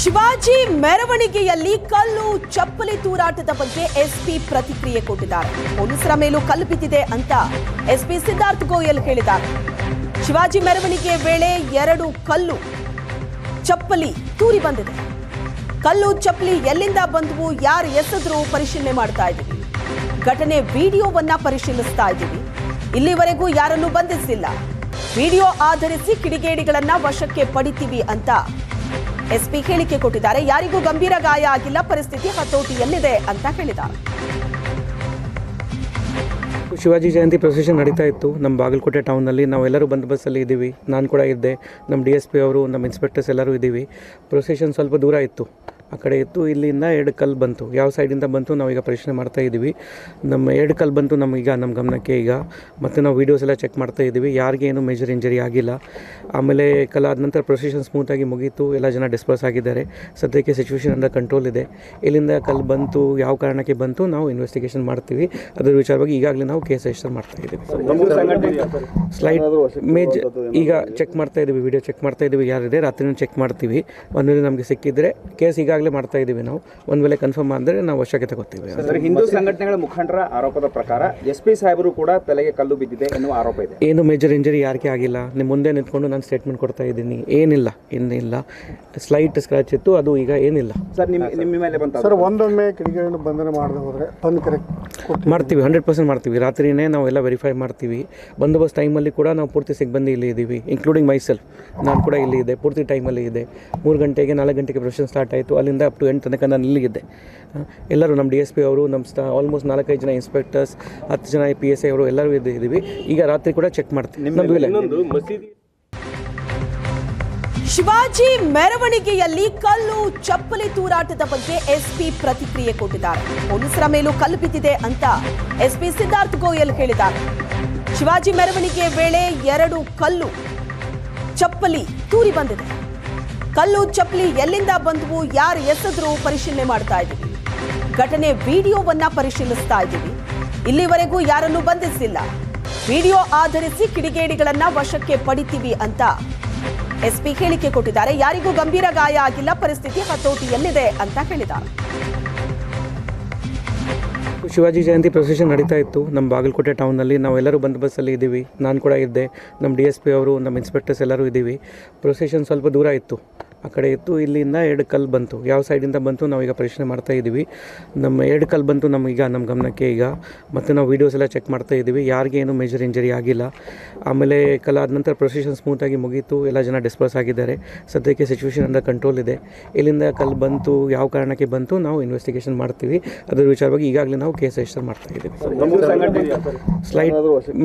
ಶಿವಾಜಿ ಮೆರವಣಿಗೆಯಲ್ಲಿ ಕಲ್ಲು ಚಪ್ಪಲಿ ತೂರಾಟದ ಬಗ್ಗೆ ಎಸ್ಪಿ ಪ್ರತಿಕ್ರಿಯೆ ಕೊಟ್ಟಿದ್ದಾರೆ. ಪೊಲೀಸರ ಮೇಲೂ ಕಲ್ಲು ಬಿದ್ದಿದೆ ಅಂತ ಎಸ್ಪಿ ಸಿದ್ಧಾರ್ಥ ಗೋಯಲ್ ಹೇಳಿದ್ದಾರೆ. ಶಿವಾಜಿ ಮೆರವಣಿಗೆ ವೇಳೆ 2 ಕಲ್ಲು ಚಪ್ಪಲಿ ತೂರಿ ಬಂದಿದೆ. ಕಲ್ಲು ಚಪ್ಪಲಿ ಎಲ್ಲಿಂದ ಬಂದವು, ಯಾರು ಎಸೆದ್ರು ಪರಿಶೀಲನೆ ಮಾಡ್ತಾ ಇದ್ದೀವಿ. ಘಟನೆ ವಿಡಿಯೋವನ್ನ ಪರಿಶೀಲಿಸ್ತಾ ಇದ್ದೀವಿ. ಇಲ್ಲಿವರೆಗೂ ಯಾರನ್ನೂ ಬಂಧಿಸಿಲ್ಲ. ವಿಡಿಯೋ ಆಧರಿಸಿ ಕಿಡಿಗೇಡಿಗಳನ್ನ ವಶಕ್ಕೆ ಪಡಿತೀವಿ ಅಂತ ಎಸ್ಪಿ ಹೇಳಿಕೆ ಕೊಟ್ಟಿದ್ದಾರೆ. ಯಾರಿಗೂ ಗಂಭೀರ ಗಾಯ ಆಗಿಲ್ಲ, ಪರಿಸ್ಥಿತಿ ಹತೋಟಿಯಲ್ಲಿದೆ ಅಂತ ಹೇಳಿದ್ದಾರೆ. ಶಿವಾಜಿ ಜಯಂತಿ ಪ್ರೊಸೆಷನ್ ನಡೀತಾ ಇತ್ತು ನಮ್ಮ ಬಾಗಲಕೋಟೆ ಟೌನಲ್ಲಿ. ನಾವೆಲ್ಲರೂ ಬಂದೋಬಸ್ತಲ್ಲಿ ಇದ್ದೀವಿ. ನಾನು ಕೂಡ ಇದ್ದೆ, ನಮ್ಮ DSP ಅವರು, ನಮ್ಮ ಇನ್ಸ್ಪೆಕ್ಟರ್ಸ್ ಎಲ್ಲರೂ ಇದ್ದೀವಿ. ಪ್ರೊಸೆಷನ್ ಸ್ವಲ್ಪ ದೂರ ಇತ್ತು, ಆ ಕಡೆ ಇತ್ತು. ಇಲ್ಲಿಂದ 2 ಕಲ್ಲು ಬಂತು. ಯಾವ ಸೈಡಿಂದ ಬಂತು ನಾವೀಗ ಪರಿಶೀಲನೆ ಮಾಡ್ತಾ ಇದ್ದೀವಿ. ನಮ್ಮ 2 ಕಲ್ಲು ಬಂತು ನಮ್ಮ ಗಮನಕ್ಕೆ ಈಗ. ಮತ್ತು ನಾವು ವೀಡಿಯೋಸ್ ಎಲ್ಲ ಚೆಕ್ ಮಾಡ್ತಾ ಇದ್ದೀವಿ. ಯಾರಿಗೆ ಏನು ಮೇಜರ್ ಇಂಜರಿ ಆಗಿಲ್ಲ. ಆಮೇಲೆ ಕಲಾದ ನಂತರ ಪ್ರೊಸೆಷನ್ ಸ್ಮೂತಾಗಿ ಮುಗೀತು. ಎಲ್ಲ ಜನ ಡಿಸ್ಪರ್ಸ್ ಆಗಿದ್ದಾರೆ. ಸದ್ಯಕ್ಕೆ ಸಿಚುವೇಶನ್ ಅಂಡರ್ ಕಂಟ್ರೋಲ್ ಇದೆ. ಇಲ್ಲಿಂದ ಕಲ್ಲು ಬಂತು, ಯಾವ ಕಾರಣಕ್ಕೆ ಬಂತು ನಾವು ಇನ್ವೆಸ್ಟಿಗೇಷನ್ ಮಾಡ್ತೀವಿ. ಅದರ ವಿಚಾರವಾಗಿ ಈಗಾಗಲೇ ನಾವು ಕೇಸ್ ರಿಜಿಸ್ಟರ್ ಮಾಡ್ತಾ ಇದ್ದೀವಿ. ಸ್ಲೈಡ್ ಮೇಜ್ ಈಗ ಚೆಕ್ ಮಾಡ್ತಾ ಇದ್ದೀವಿ, ವಿಡಿಯೋ ಚೆಕ್ ಮಾಡ್ತಾ ಇದ್ದೀವಿ. ಯಾರಿದೆ ರಾತ್ರಿನೂ ಚೆಕ್ ಮಾಡ್ತೀವಿ. ಒಂದು ವೇಳೆ ನಮಗೆ ಸಿಕ್ಕಿದ್ರೆ ಕೇಸ್ ಈಗಾಗಲೇ ಮಾಡ್ತಾ ಇದ್ದೀವಿ ನಾವು. ಒಂದು ವೇಳೆ ಕನ್ಫರ್ಮ್ ಆದರೆ ನಾವು ವಶಕ್ಕೆ ತಗೋತೀವಿ. ಹಿಂದೂ ಸಂಘಟನೆಗಳ ಮುಖಂಡರ ಆರೋಪದ ಪ್ರಕಾರ SP ಸಾಹೇಬರು ಕೂಡ ತಲೆಗೆ ಕಲ್ಲು ಬಿದ್ದಿದೆ ಎನ್ನುವ ಆರೋಪ ಇದೆ. ಏನು ಮೇಜರ್ ಇಂಜರಿ ಯಾರಿಗೆ ಆಗಿಲ್ಲ. ನಿಮ್ಮ ಮುಂದೆ ನಿಂತ್ಕೊಂಡು ನಾನು ಸ್ಟೇಟ್ಮೆಂಟ್ ಕೊಡ್ತಾ ಇದ್ದೀನಿ. ಏನಿಲ್ಲ, ಇನ್ನಿಲ್ಲ. ಸ್ಲೈಟ್ ಸ್ಕ್ರಾಚ್ ಇತ್ತು, ಅದು ಈಗ ಏನಿಲ್ಲ. ಸರ್ ನಿಮ್ಮ ಮೇಲೆ ಬಂತ ಸರ್, ಒಂದೊಮ್ಮೆ ಕಿಡಿಗೇಡಿಯನ್ನು ಬಂಧನ ಮಾಡದೆ ಹೋದರೆ ತಂದು ಕರೆಕ್ಟ್ ಮಾಡ್ತೀವಿ. 100% ಮಾಡ್ತೀವಿ. ರಾತ್ರಿನೇ ನಾವೆಲ್ಲ ವೆರಿಫೈ ಮಾಡ್ತೀವಿ. ಬಂದೋಬಸ್ತ್ ಟೈಮಲ್ಲಿ ಕೂಡ ನಾವು ಪೂರ್ತಿ ಸಿಬ್ಬಂದಿ ಇಲ್ಲಿ ಇದ್ದೀವಿ, ಇನ್ಕ್ಲೂಡಿಂಗ್ ಮೈಸೆಲ್ಫ್. ನಾನು ಕೂಡ ಇಲ್ಲಿ ಇದೆ, ಪೂರ್ತಿ ಟೈಮಲ್ಲಿ ಇದೆ. 3 ಗಂಟೆಗೆ 4 ಗಂಟೆಗೆ ಪ್ರೊಸೆಷನ್ ಸ್ಟಾರ್ಟ್ ಆಯಿತು. ಅಲ್ಲಿಂದ ಅಪ್ ಟು 8 ತನಕ ನಾನು ಇಲ್ಲಿದ್ದೆ. ಎಲ್ಲರೂ ನಮ್ಮ DSP ಅವರು, ನಮ್ಮ ಆಲ್ಮೋಸ್ಟ್ 4-5 ಜನ ಇನ್ಸ್ಪೆಕ್ಟರ್ಸ್, 10 ಜನ PSI ಅವರು ಎಲ್ಲರೂ ಇದ್ದೀವಿ. ಈಗ ರಾತ್ರಿ ಕೂಡ ಚೆಕ್ ಮಾಡ್ತೀವಿ. ಶಿವಾಜಿ ಮೆರವಣಿಗೆಯಲ್ಲಿ ಕಲ್ಲು ಚಪ್ಪಲಿ ತೂರಾಟದ ಬಗ್ಗೆ ಎಸ್ಪಿ ಪ್ರತಿಕ್ರಿಯೆ ಕೊಟ್ಟಿದ್ದಾರೆ. ಪೊಲೀಸರ ಮೇಲೂ ಕಲ್ಲು ಬಿದ್ದಿದೆ ಅಂತ ಎಸ್ಪಿ ಸಿದ್ಧಾರ್ಥ ಗೋಯಲ್ ಹೇಳಿದ್ದಾರೆ. ಶಿವಾಜಿ ಮೆರವಣಿಗೆ ವೇಳೆ 2 ಕಲ್ಲು ಚಪ್ಪಲಿ ತೂರಿ ಬಂದಿದೆ. ಕಲ್ಲು ಚಪ್ಪಲಿ ಎಲ್ಲಿಂದ ಬಂದವು, ಯಾರು ಎಸೆದ್ರು ಪರಿಶೀಲನೆ ಮಾಡ್ತಾ ಇದ್ದೀವಿ. ಘಟನೆ ವಿಡಿಯೋವನ್ನ ಪರಿಶೀಲಿಸ್ತಾ ಇದ್ದೀವಿ. ಇಲ್ಲಿವರೆಗೂ ಯಾರನ್ನೂ ಬಂಧಿಸಿಲ್ಲ. ವಿಡಿಯೋ ಆಧರಿಸಿ ಕಿಡಿಗೇಡಿಗಳನ್ನ ವಶಕ್ಕೆ ಪಡಿತೀವಿ ಅಂತ ಎಸ್ಪಿ ಹೇಳಿಕೆ ಕೊಟ್ಟಿದ್ದಾರೆ. ಯಾರಿಗೂ ಗಂಭೀರ ಗಾಯ ಆಗಿಲ್ಲ, ಪರಿಸ್ಥಿತಿ ಹತೋಟಿಯಲ್ಲಿದೆ ಅಂತ ಹೇಳಿದ್ದಾರೆ. ಶಿವಾಜಿ ಜಯಂತಿ ಪ್ರೊಸೆಷನ್ ನಡೀತಾ ಇತ್ತು ನಮ್ಮ ಬಾಗಲಕೋಟೆ ಟೌನಲ್ಲಿ. ನಾವೆಲ್ಲರೂ ಬಂದೋಬಸ್ತಲ್ಲಿ ಇದ್ದೀವಿ. ನಾನು ಕೂಡ ಇದ್ದೆ, ನಮ್ಮ DSP ಅವರು, ನಮ್ಮ ಇನ್ಸ್ಪೆಕ್ಟರ್ಸ್ ಎಲ್ಲರೂ ಇದ್ದೀವಿ. ಪ್ರೊಸೆಷನ್ ಸ್ವಲ್ಪ ದೂರ ಇತ್ತು, ಆ ಕಡೆ ಇತ್ತು. ಇಲ್ಲಿಂದ 2 ಕಲ್ಲು ಬಂತು. ಯಾವ ಸೈಡಿಂದ ಬಂತು ನಾವೀಗ ಪರಿಶೀಲನೆ ಮಾಡ್ತಾ ಇದ್ದೀವಿ. ನಮ್ಮ 2 ಕಲ್ಲು ಬಂತು ನಮ್ಮ ಗಮನಕ್ಕೆ ಈಗ. ಮತ್ತು ನಾವು ವೀಡಿಯೋಸ್ ಎಲ್ಲ ಚೆಕ್ ಮಾಡ್ತಾ ಇದ್ದೀವಿ. ಯಾರಿಗೆ ಏನು ಮೇಜರ್ ಇಂಜರಿ ಆಗಿಲ್ಲ. ಆಮೇಲೆ ಕಲಾದ ನಂತರ ಪ್ರೊಸೆಷನ್ ಸ್ಮೂತಾಗಿ ಮುಗೀತು. ಎಲ್ಲ ಜನ ಡಿಸ್ಪರ್ಸ್ ಆಗಿದ್ದಾರೆ. ಸದ್ಯಕ್ಕೆ ಸಿಚುವೇಶನ್ ಅಂಡರ್ ಕಂಟ್ರೋಲ್ ಇದೆ. ಇಲ್ಲಿಂದ ಕಲ್ಲು ಬಂತು, ಯಾವ ಕಾರಣಕ್ಕೆ ಬಂತು ನಾವು ಇನ್ವೆಸ್ಟಿಗೇಷನ್ ಮಾಡ್ತೀವಿ. ಅದರ ವಿಚಾರವಾಗಿ ಈಗಾಗಲೇ ನಾವು ಕೇಸ್ ರಿಜಿಸ್ಟರ್ ಮಾಡ್ತಾ ಇದ್ದೀವಿ. ಸ್ಲೈಡ್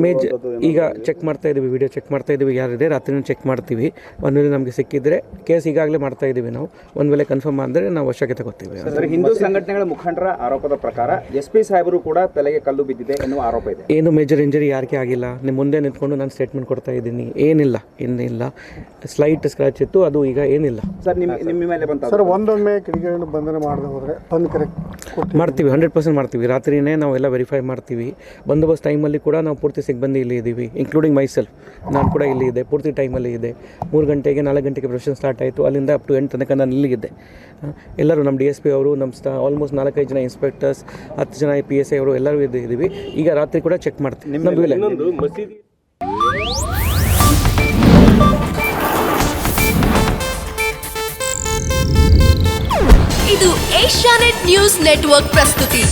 ಮೇಜ್ ಈಗ ಚೆಕ್ ಮಾಡ್ತಾ ಇದ್ದೀವಿ, ವಿಡಿಯೋ ಚೆಕ್ ಮಾಡ್ತಾ ಇದ್ದೀವಿ. ಯಾರಿದೆ ರಾತ್ರಿನೂ ಚೆಕ್ ಮಾಡ್ತೀವಿ. ಒಂದು ವೇಳೆ ನಮಗೆ ಸಿಕ್ಕಿದ್ರೆ ಕೇಸ್ ಈಗಾಗಲೇ ಮಾಡ್ತಾ ಇದ್ದೀವಿ ನಾವು. ಒಂದು ವೇಳೆ ಕನ್ಫರ್ಮ್ ಆದರೆ ನಾವು ವಶಕ್ಕೆ ತಗೋತೀವಿ. ಹಿಂದೂ ಸಂಘಟನೆಗಳ ಮುಖಂಡರ ಆರೋಪದ ಪ್ರಕಾರ SP ಸಾಹೇಬರು ಕೂಡ ತಲೆಗೆ ಕಲ್ಲು ಬಿದ್ದಿದೆ ಎನ್ನುವ ಆರೋಪ ಇದೆ. ಏನು ಮೇಜರ್ ಇಂಜರಿ ಯಾರಿಗೆ ಆಗಿಲ್ಲ. ನಿಮ್ಮ ಮುಂದೆ ನಿಂತ್ಕೊಂಡು ನಾನು ಸ್ಟೇಟ್ಮೆಂಟ್ ಕೊಡ್ತಾ ಇದ್ದೀನಿ. ಏನಿಲ್ಲ, ಇನ್ನಿಲ್ಲ. ಸ್ಲೈಟ್ ಸ್ಕ್ರಾಚ್ ಇತ್ತು, ಅದು ಈಗ ಏನಿಲ್ಲ. ಸರ್ ನಿಮ್ಮ ಮೇಲೆ ಬಂತ ಸರ್, ಒಂದೊಮ್ಮೆ ಕಿಡಿಗೇಡಿಯನ್ನು ಬಂಧನ ಮಾಡದೆ ಹೋದರೆ ತಂದು ಕರೆಕ್ಟ್ ಮಾಡ್ತೀವಿ. 100% ಮಾಡ್ತೀವಿ. ರಾತ್ರಿನೇ ನಾವೆಲ್ಲ ವೆರಿಫೈ ಮಾಡ್ತೀವಿ. ಬಂದೋಬಸ್ತ್ ಟೈಮಲ್ಲಿ ಕೂಡ ನಾವು ಪೂರ್ತಿ ಸಿಬ್ಬಂದಿ ಇಲ್ಲಿ ಇದ್ದೀವಿ, ಇನ್ಕ್ಲೂಡಿಂಗ್ ಮೈಸೆಲ್ಫ್. ನಾನು ಕೂಡ ಇಲ್ಲಿ ಇದೆ, ಪೂರ್ತಿ ಟೈಮಲ್ಲಿ ಇದೆ. 3 ಗಂಟೆಗೆ 4 ಗಂಟೆಗೆ ಪ್ರೊಸೆಷನ್ ಸ್ಟಾರ್ಟ್ ಆಯಿತು. ಅಲ್ಲಿಂದ ಅಪ್ ಟು 8 ತನಕ ನಾನು ಇಲ್ಲಿದ್ದೆ. ಎಲ್ಲರೂ ನಮ್ಮ DSP ಅವರು, ನಮ್ಮ ಆಲ್ಮೋಸ್ಟ್ 4-5 ಜನ ಇನ್ಸ್ಪೆಕ್ಟರ್ಸ್, 10 ಜನ PSI ಅವರು ಎಲ್ಲರೂ ಇದ್ದೀವಿ. ಈಗ ರಾತ್ರಿ ಕೂಡ ಚೆಕ್ ಮಾಡ್ತೀವಿ. ಇದು ಏಷ್ಯಾನೆಟ್ ನ್ಯೂಸ್ ನೆಟ್ವರ್ಕ್ ಪ್ರಸ್ತುತಿ.